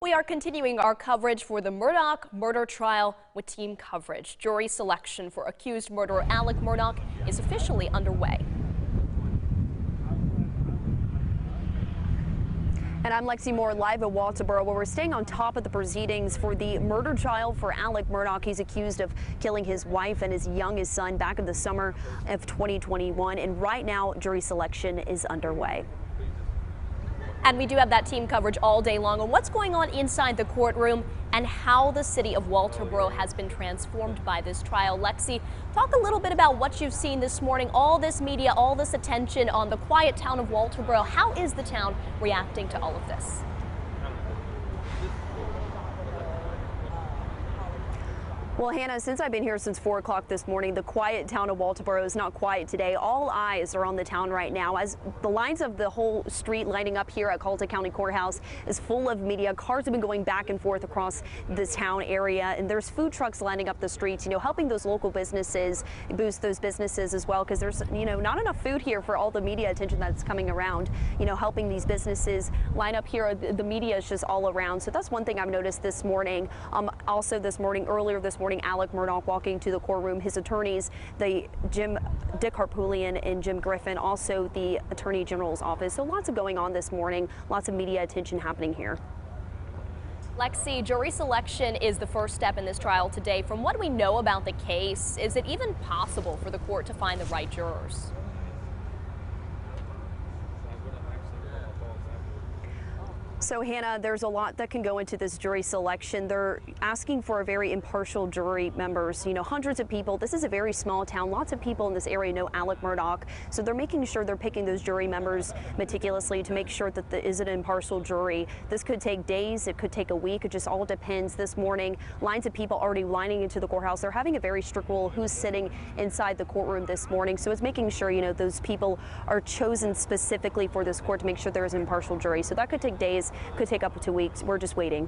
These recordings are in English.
We are continuing our coverage for the Murdaugh murder trial with team coverage. Jury selection for accused murderer Alex Murdaugh is officially underway. And I'm Lexi Moore, live at Walterboro, where we're staying on top of the proceedings for the murder trial for Alex Murdaugh. He's accused of killing his wife and his youngest son back in the summer of 2021. And right now, jury selection is underway. And we do have that team coverage all day long on what's going on inside the courtroom and how the city of Walterboro has been transformed by this trial. Lexi, talk a little bit about what you've seen this morning, all this media, all this attention on the quiet town of Walterboro. How is the town reacting to all of this? Well, Hannah, since I've been here since 4 o'clock this morning, the quiet town of Walterboro is not quiet today. All eyes are on the town right now as the lines of the whole street lining up here at Colton County Courthouse is full of media. Cars have been going back and forth across the town area, and there's food trucks lining up the streets, helping those local businesses, boost those businesses as well, because there's, not enough food here for all the media attention that's coming around, helping these businesses line up here. The media is just all around. So that's one thing I've noticed this morning. Also earlier this morning, Alex Murdaugh walking to the courtroom. His attorneys, Dick Harpootlian and Jim Griffin, also the Attorney General's office. So lots of going on this morning, lots of media attention happening here. Lexi, jury selection is the first step in this trial today. From what we know about the case, is it even possible for the court to find the right jurors? So, Hannah, there's a lot that can go into this jury selection. They're asking for a very impartial jury members, hundreds of people. This is a very small town. Lots of people in this area know Alex Murdaugh. So they're making sure they're picking those jury members meticulously to make sure that there is an impartial jury. This could take days. It could take a week. It just all depends. This morning, lines of people already lining into the courthouse. They're having a very strict rule who's sitting inside the courtroom this morning. So it's making sure, those people are chosen specifically for this court to make sure there is an impartial jury. So that could take days. Could take up to weeks. We're just waiting.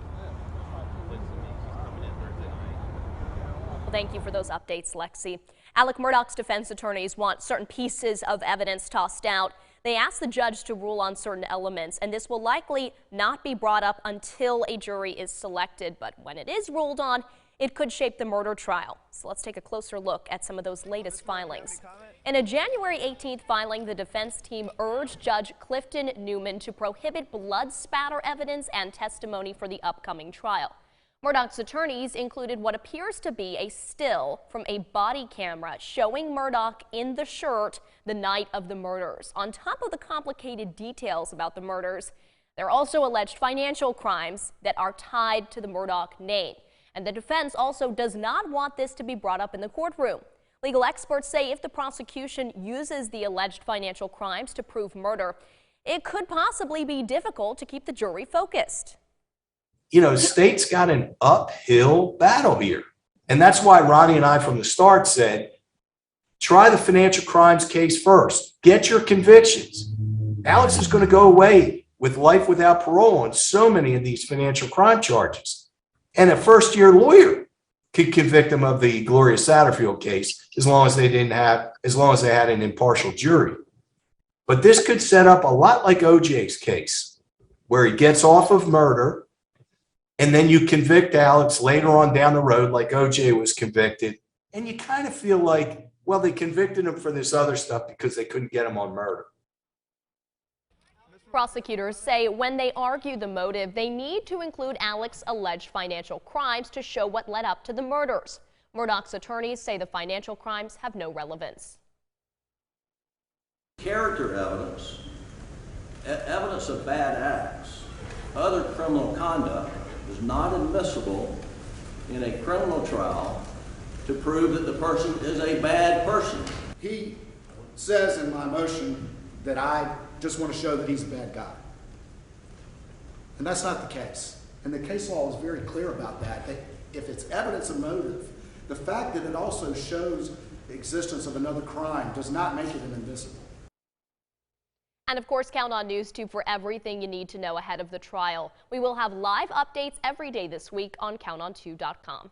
Well, thank you for those updates, Lexi. Alex Murdaugh's defense attorneys want certain pieces of evidence tossed out. They asked the judge to rule on certain elements, and this will likely not be brought up until a jury is selected. But when it is ruled on, it could shape the murder trial. So let's take a closer look at some of those latest filings. In a January 18th filing, the defense team urged Judge Clifton Newman to prohibit blood spatter evidence and testimony for the upcoming trial. Murdaugh's attorneys included what appears to be a still from a body camera showing Murdaugh in the shirt the night of the murders. On top of the complicated details about the murders, there are also alleged financial crimes that are tied to the Murdaugh name. And the defense also does not want this to be brought up in the courtroom. Legal experts say if the prosecution uses the alleged financial crimes to prove murder, it could possibly be difficult to keep the jury focused. State's got an uphill battle here. And that's why Ronnie and I from the start said, try the financial crimes case first. Get your convictions. Alex is going to go away with life without parole on so many of these financial crime charges. And a first-year lawyer could convict him of the Gloria Satterfield case as long as they had an impartial jury. But this could set up a lot like OJ's case, where he gets off of murder, and then you convict Alex later on down the road, like OJ was convicted, and you kind of feel like, well, they convicted him for this other stuff because they couldn't get him on murder. Prosecutors say when they argue the motive, they need to include Alex's alleged financial crimes to show what led up to the murders. Murdaugh's attorneys say the financial crimes have no relevance. Character evidence, evidence of bad acts, other criminal conduct is not admissible in a criminal trial to prove that the person is a bad person. He says in my motion that I just want to show that he's a bad guy. And that's not the case. And the case law is very clear about that if it's evidence of motive, the fact that it also shows the existence of another crime does not make it an invisible. And of course, count on News 2 for everything you need to know ahead of the trial. We will have live updates every day this week on CountOn2.com.